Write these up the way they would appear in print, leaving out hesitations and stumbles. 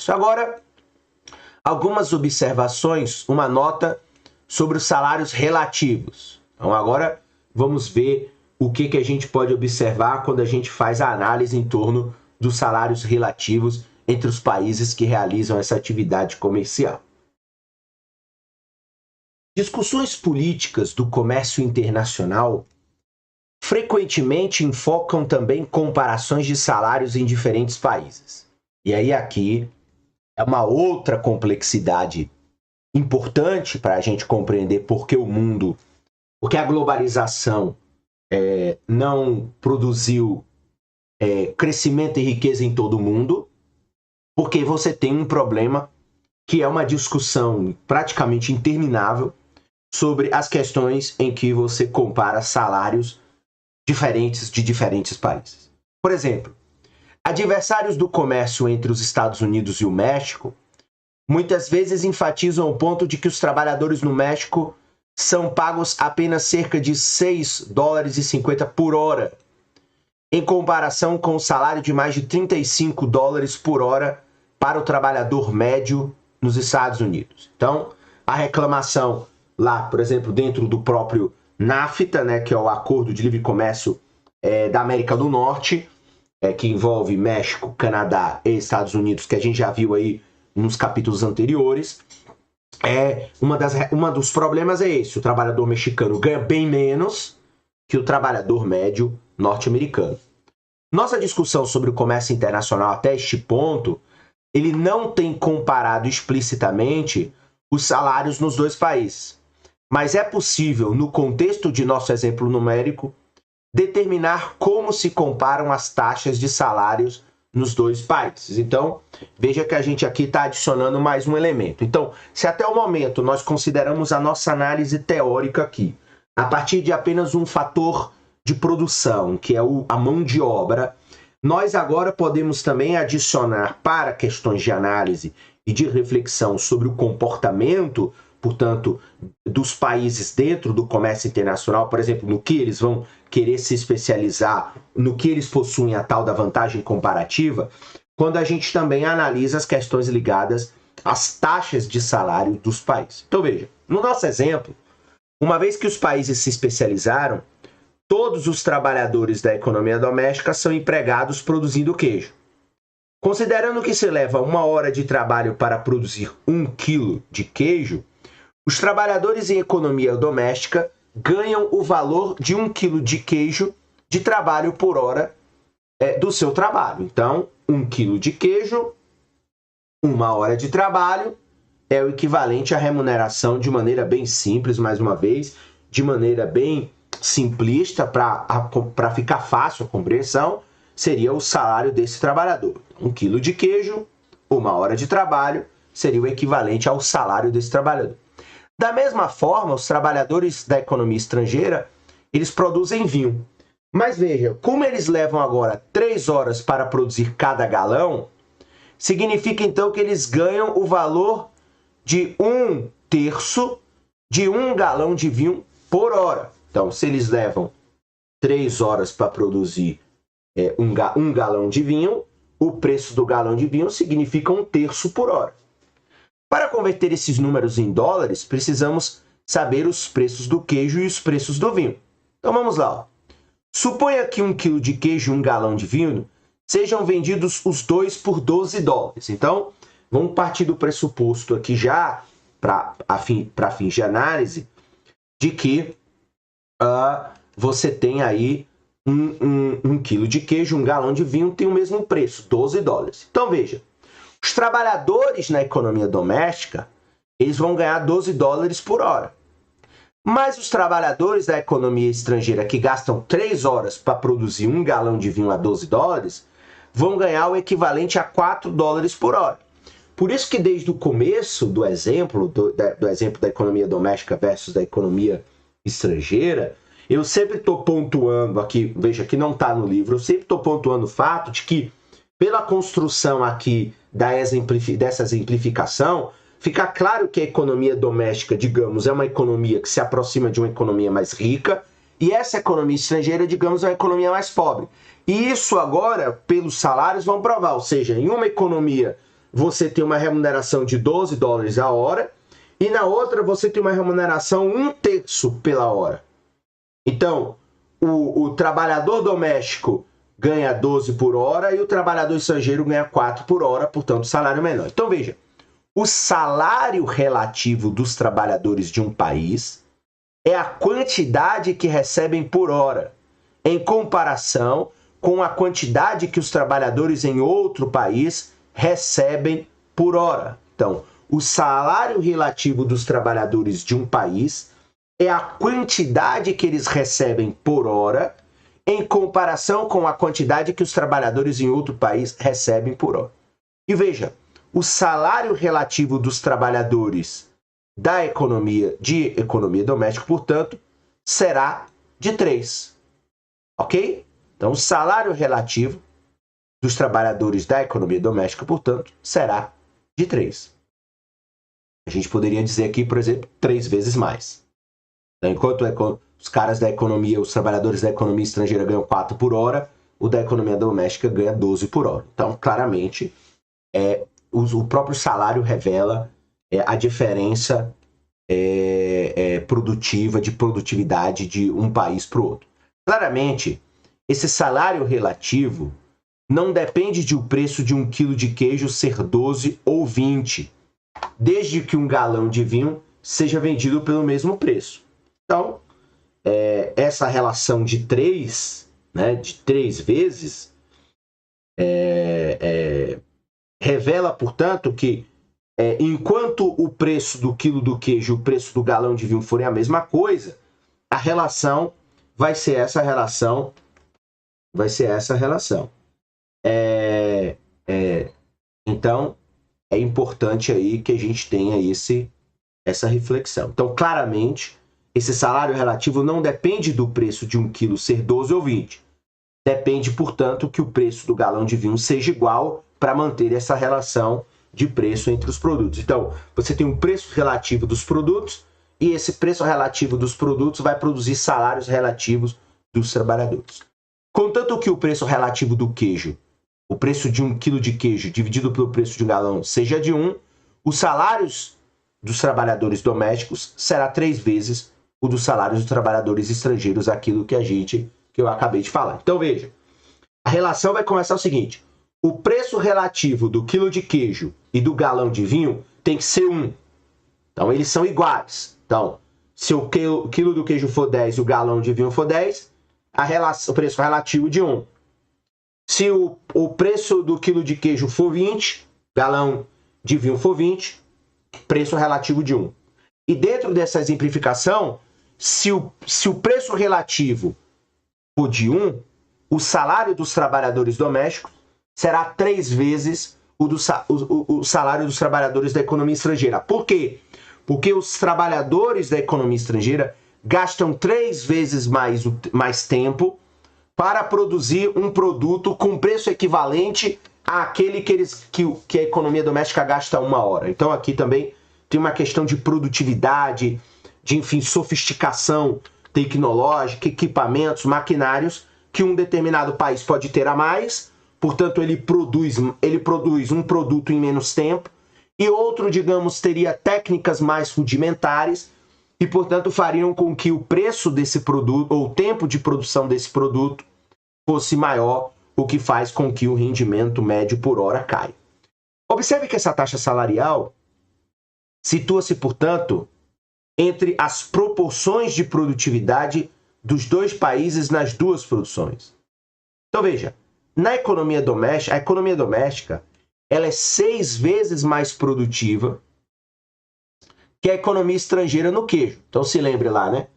Agora, algumas observações, uma nota sobre os salários relativos. Então agora vamos ver o que a gente pode observar quando a gente faz a análise em torno dos salários relativos entre os países que realizam essa atividade comercial. Discussões políticas do comércio internacional frequentemente enfocam também comparações de salários em diferentes países. E aí aqui é uma outra complexidade importante para a gente compreender porque a globalização não produziu crescimento e riqueza em todo o mundo, porque você tem um problema que é uma discussão praticamente interminável sobre as questões em que você compara salários diferentes de diferentes países. Por exemplo, adversários do comércio entre os Estados Unidos e o México muitas vezes enfatizam o ponto de que os trabalhadores no México são pagos apenas cerca de $6,50 por hora, em comparação com o salário de mais de $35 por hora para o trabalhador médio nos Estados Unidos. Então, a reclamação lá, por exemplo, dentro do próprio NAFTA, né, que é o Acordo de Livre Comércio da América do Norte, que envolve México, Canadá e Estados Unidos, que a gente já viu aí nos capítulos anteriores, uma dos problemas é esse: o trabalhador mexicano ganha bem menos que o trabalhador médio norte-americano. Nossa discussão sobre o comércio internacional até este ponto, ele não tem comparado explicitamente os salários nos dois países, mas é possível, no contexto de nosso exemplo numérico, determinar como se comparam as taxas de salários nos dois países. Então, veja que a gente aqui está adicionando mais um elemento. Então, se até o momento nós consideramos a nossa análise teórica aqui, a partir de apenas um fator de produção, que é a mão de obra, nós agora podemos também adicionar para questões de análise e de reflexão sobre o comportamento, portanto, dos países dentro do comércio internacional, por exemplo, no que eles vão querer se especializar, no que eles possuem a tal da vantagem comparativa, quando a gente também analisa as questões ligadas às taxas de salário dos países. Então veja, no nosso exemplo, uma vez que os países se especializaram, todos os trabalhadores da economia doméstica são empregados produzindo queijo. Considerando que se leva 1 hora de trabalho para produzir 1 quilo de queijo, os trabalhadores em economia doméstica ganham o valor de 1 quilo de queijo de trabalho por hora do seu trabalho. Então, 1 quilo de queijo, 1 hora de trabalho, é o equivalente à remuneração de maneira bem simples, mais uma vez, de maneira bem simplista, para ficar fácil a compreensão, seria o salário desse trabalhador. 1 quilo de queijo, 1 hora de trabalho, seria o equivalente ao salário desse trabalhador. Da mesma forma, os trabalhadores da economia estrangeira, eles produzem vinho. Mas veja, como eles levam agora 3 horas para produzir cada galão, significa então que eles ganham o valor de 1/3 de 1 galão de vinho por hora. Então, se eles levam 3 horas para produzir um galão de vinho, o preço do galão de vinho significa 1/3 por hora. Para converter esses números em dólares, precisamos saber os preços do queijo e os preços do vinho. Então vamos lá. Suponha que 1 quilo de queijo e 1 galão de vinho sejam vendidos os dois por $12. Então, vamos partir do pressuposto aqui já, para fins de análise, de que você tem aí 1 quilo de queijo, 1 galão de vinho tem o mesmo preço, $12. Então veja, os trabalhadores na economia doméstica, eles vão ganhar $12 por hora. Mas os trabalhadores da economia estrangeira que gastam 3 horas para produzir 1 galão de vinho a $12, vão ganhar o equivalente a $4 por hora. Por isso que desde o começo do exemplo, do exemplo da economia doméstica versus da economia estrangeira, eu sempre estou pontuando aqui, veja que não está no livro, eu sempre estou pontuando o fato de que, pela construção aqui dessa exemplificação, fica claro que a economia doméstica, digamos, é uma economia que se aproxima de uma economia mais rica, e essa economia estrangeira, digamos, é uma economia mais pobre. E isso agora, pelos salários, vão provar, ou seja, em uma economia você tem uma remuneração de 12 dólares a hora, e na outra você tem uma remuneração 1/3 pela hora. Então, o trabalhador doméstico ganha 12 por hora e o trabalhador estrangeiro ganha 4 por hora, portanto, salário menor. Então, veja, o salário relativo dos trabalhadores de um país é a quantidade que recebem por hora, em comparação com a quantidade que os trabalhadores em outro país recebem por hora. Então, o salário relativo dos trabalhadores de um país é a quantidade que eles recebem por hora em comparação com a quantidade que os trabalhadores em outro país recebem por hora. E veja, o salário relativo dos trabalhadores da economia doméstica, portanto, será de 3. Ok? Então, o salário relativo dos trabalhadores da economia doméstica, portanto, será de 3. A gente poderia dizer aqui, por exemplo, 3 vezes mais. Então, enquanto os caras da economia, os trabalhadores da economia estrangeira ganham 4 por hora, o da economia doméstica ganha 12 por hora. Então, claramente, o próprio salário revela a diferença produtiva, de produtividade de um país para o outro. Claramente, esse salário relativo não depende do preço de 1 quilo de queijo ser 12 ou 20, desde que um galão de vinho seja vendido pelo mesmo preço. Então, essa relação de 3, né, de 3 vezes, revela, portanto, que enquanto o preço do quilo do queijo e o preço do galão de vinho forem a mesma coisa, a relação vai ser essa relação. Então, é importante aí que a gente tenha essa reflexão. Então, claramente, esse salário relativo não depende do preço de 1 quilo ser 12 ou 20. Depende, portanto, que o preço do galão de vinho seja igual para manter essa relação de preço entre os produtos. Então, você tem um preço relativo dos produtos e esse preço relativo dos produtos vai produzir salários relativos dos trabalhadores. Contanto que o preço relativo do queijo, o preço de 1 quilo de queijo dividido pelo preço de um galão seja de 1, os salários dos trabalhadores domésticos será 3 vezes o dos salários dos trabalhadores estrangeiros, aquilo que eu acabei de falar. Então veja, a relação vai começar o seguinte: o preço relativo do quilo de queijo e do galão de vinho tem que ser 1. Então eles são iguais. Então, se o quilo do queijo for 10 e o galão de vinho for 10, o preço relativo de 1. Se o preço do quilo de queijo for 20, galão de vinho for 20, preço relativo de 1. E dentro dessa exemplificação, se o preço relativo for de 1, o salário dos trabalhadores domésticos será 3 vezes o salário dos trabalhadores da economia estrangeira. Por quê? Porque os trabalhadores da economia estrangeira gastam 3 vezes mais tempo para produzir um produto com preço equivalente àquele que a economia doméstica gasta 1 hora. Então aqui também tem uma questão de produtividade, de, enfim, sofisticação tecnológica, equipamentos, maquinários, que um determinado país pode ter a mais, portanto ele produz um produto em menos tempo, e outro, digamos, teria técnicas mais rudimentares, e, portanto, fariam com que o preço desse produto, ou o tempo de produção desse produto, fosse maior, o que faz com que o rendimento médio por hora caia. Observe que essa taxa salarial situa-se, portanto, entre as proporções de produtividade dos dois países nas duas produções. Então, veja, na economia doméstica, a economia doméstica ela é 6 vezes mais produtiva que a economia estrangeira no queijo. Então, se lembre lá, né?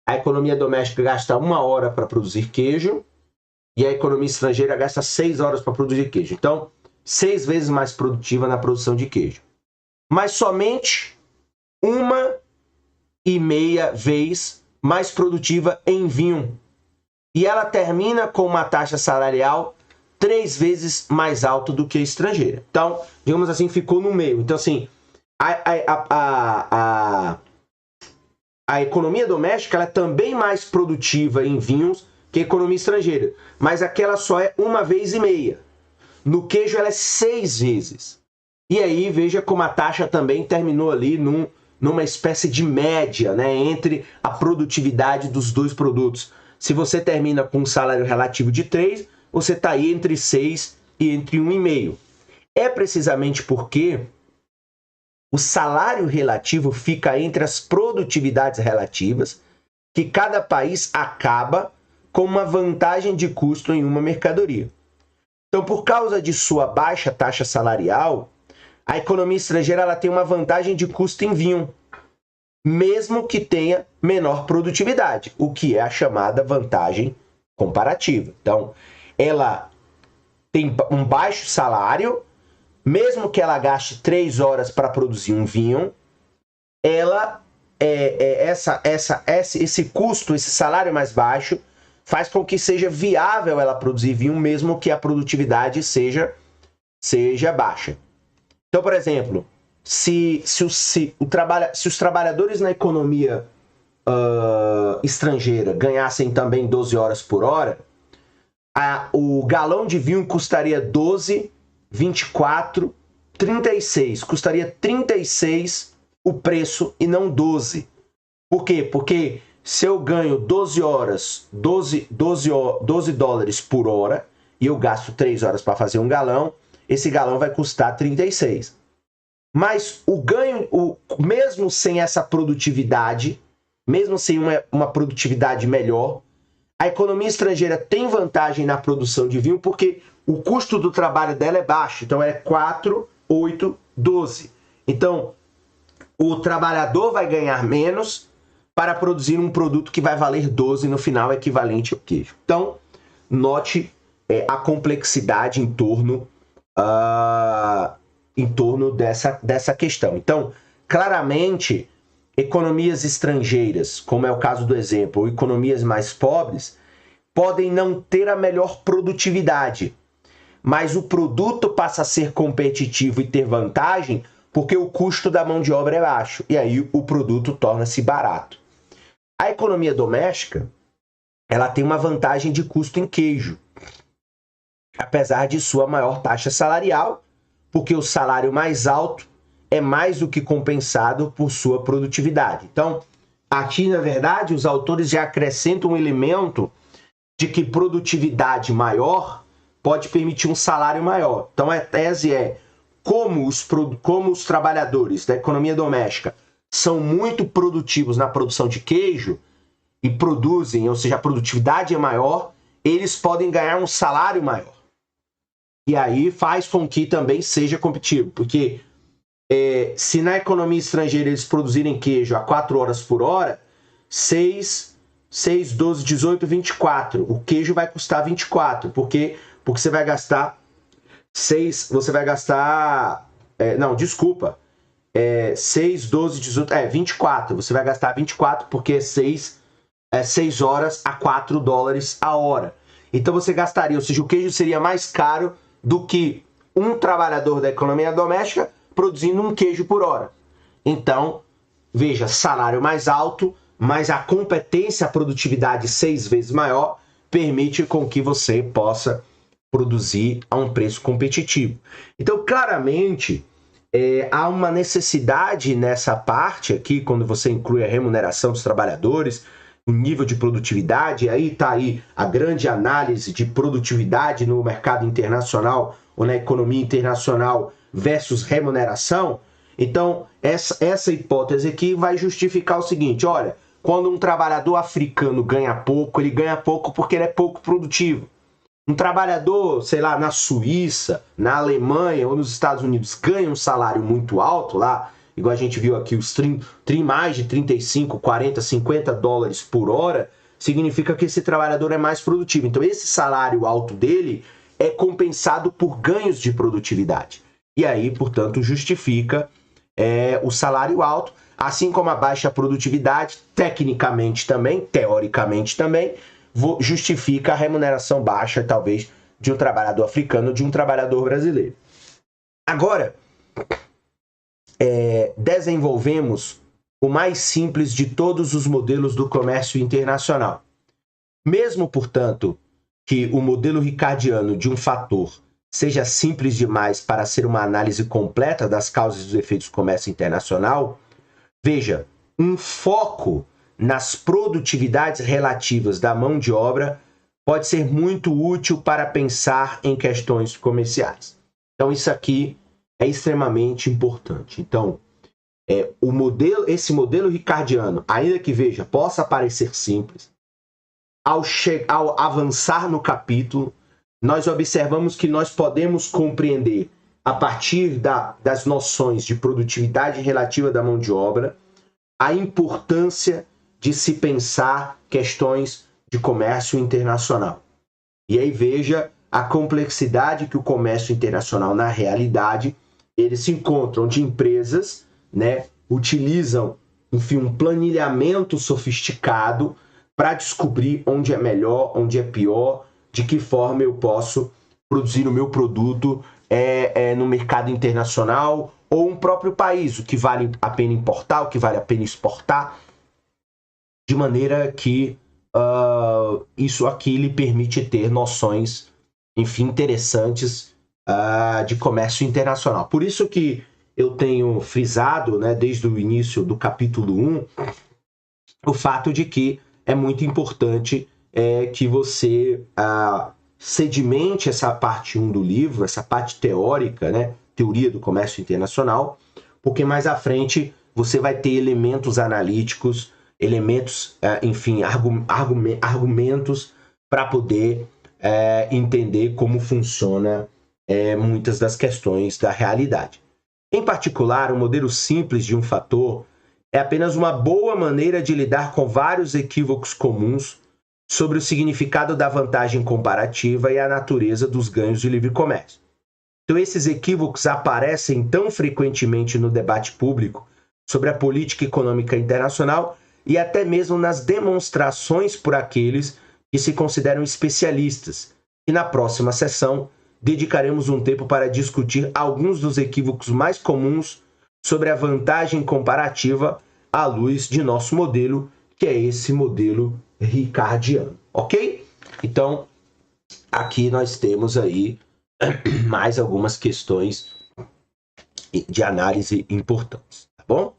A economia doméstica gasta 1 hora para produzir queijo e a economia estrangeira gasta 6 horas para produzir queijo. Então, 6 vezes mais produtiva na produção de queijo. Mas somente 1,5 vezes mais produtiva em vinho. E ela termina com uma taxa salarial 3 vezes mais alta do que a estrangeira. Então, digamos assim, ficou no meio. Então, assim, a economia doméstica ela é também mais produtiva em vinhos que a economia estrangeira. Mas aquela só é 1,5 vezes. No queijo, ela é 6 vezes. E aí veja como a taxa também terminou ali numa espécie de média, né, entre a produtividade dos dois produtos. Se você termina com um salário relativo de 3, você está aí entre 6 e entre 1,5. É precisamente porque o salário relativo fica entre as produtividades relativas que cada país acaba com uma vantagem de custo em uma mercadoria. Então, por causa de sua baixa taxa salarial, a economia estrangeira ela tem uma vantagem de custo em vinho, mesmo que tenha menor produtividade, o que é a chamada vantagem comparativa. Então, ela tem um baixo salário, mesmo que ela gaste 3 horas para produzir um vinho, ela esse custo, esse salário mais baixo, faz com que seja viável ela produzir vinho, mesmo que a produtividade seja baixa. Então, por exemplo, se os trabalhadores na economia estrangeira ganhassem também 12 horas por hora, o galão de vinho custaria 12, 24, 36. Custaria 36 o preço e não 12. Por quê? Porque se eu ganho 12 dólares por hora e eu gasto 3 horas para fazer um galão, esse galão vai custar 36. Mas o ganho, mesmo sem essa produtividade, mesmo sem uma produtividade melhor, a economia estrangeira tem vantagem na produção de vinho porque o custo do trabalho dela é baixo. Então é 4, 8, 12. Então o trabalhador vai ganhar menos para produzir um produto que vai valer 12 no final, equivalente ao queijo. Então, note a complexidade em torno dessa questão. Então, claramente, economias estrangeiras, como é o caso do exemplo, ou economias mais pobres, podem não ter a melhor produtividade, mas o produto passa a ser competitivo e ter vantagem porque o custo da mão de obra é baixo, e aí o produto torna-se barato. A economia doméstica, ela tem uma vantagem de custo em queijo, apesar de sua maior taxa salarial, porque o salário mais alto é mais do que compensado por sua produtividade. Então, aqui, na verdade, os autores já acrescentam um elemento de que produtividade maior pode permitir um salário maior. Então, a tese é como os trabalhadores da economia doméstica são muito produtivos na produção de queijo e produzem, ou seja, a produtividade é maior, eles podem ganhar um salário maior. E aí faz com que também seja competitivo, porque se na economia estrangeira eles produzirem queijo a 4 horas por hora, 6, 12, 18, 24. O queijo vai custar 24, porque você vai gastar 6, você vai gastar... 6, 12, 18... 24. Você vai gastar 24 porque 6 horas a 4 dólares a hora. Então você gastaria, ou seja, o queijo seria mais caro do que um trabalhador da economia doméstica produzindo um queijo por hora. Então, veja, salário mais alto, mas a competência, a produtividade 6 vezes maior, permite com que você possa produzir a um preço competitivo. Então, claramente, há uma necessidade nessa parte aqui, quando você inclui a remuneração dos trabalhadores, o nível de produtividade, aí está aí a grande análise de produtividade no mercado internacional ou na economia internacional versus remuneração. Então, essa hipótese aqui vai justificar o seguinte, olha, quando um trabalhador africano ganha pouco, ele ganha pouco porque ele é pouco produtivo. Um trabalhador, sei lá, na Suíça, na Alemanha ou nos Estados Unidos ganha um salário muito alto lá, igual a gente viu aqui, mais de 35, 40, 50 dólares por hora, significa que esse trabalhador é mais produtivo. Então, esse salário alto dele é compensado por ganhos de produtividade. E aí, portanto, justifica o salário alto, assim como a baixa produtividade, tecnicamente também, teoricamente também, justifica a remuneração baixa, talvez, de um trabalhador africano, de um trabalhador brasileiro. Agora, desenvolvemos o mais simples de todos os modelos do comércio internacional. Mesmo, portanto, que o modelo ricardiano de um fator seja simples demais para ser uma análise completa das causas e dos efeitos do comércio internacional, veja, um foco nas produtividades relativas da mão de obra pode ser muito útil para pensar em questões comerciais. Então, isso aqui é extremamente importante. Então, esse modelo ricardiano, ainda que, veja, possa parecer simples, ao avançar no capítulo, nós observamos que nós podemos compreender, a partir das noções de produtividade relativa da mão de obra, a importância de se pensar questões de comércio internacional. E aí veja a complexidade que o comércio internacional, na realidade, eles se encontram de empresas, né, utilizam, enfim, um planilhamento sofisticado para descobrir onde é melhor, onde é pior, de que forma eu posso produzir o meu produto no mercado internacional ou um próprio país, o que vale a pena importar, o que vale a pena exportar, de maneira que isso aqui lhe permite ter noções, enfim, interessantes de comércio internacional. Por isso que eu tenho frisado, né, desde o início do capítulo 1, o fato de que é muito importante que você sedimente essa parte 1 do livro, essa parte teórica, né, teoria do comércio internacional, porque mais à frente você vai ter elementos analíticos, elementos, enfim, argumentos para poder entender como funciona muitas das questões da realidade. Em particular, o modelo simples de um fator é apenas uma boa maneira de lidar com vários equívocos comuns sobre o significado da vantagem comparativa e a natureza dos ganhos de livre comércio. Então, esses equívocos aparecem tão frequentemente no debate público sobre a política econômica internacional e até mesmo nas demonstrações por aqueles que se consideram especialistas. E na próxima sessão, dedicaremos um tempo para discutir alguns dos equívocos mais comuns sobre a vantagem comparativa à luz de nosso modelo, que é esse modelo ricardiano, ok? Então, aqui nós temos aí mais algumas questões de análise importantes, tá bom?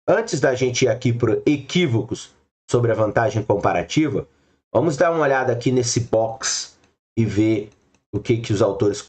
Antes da gente ir aqui para equívocos sobre a vantagem comparativa, vamos dar uma olhada aqui nesse box e ver o que os autores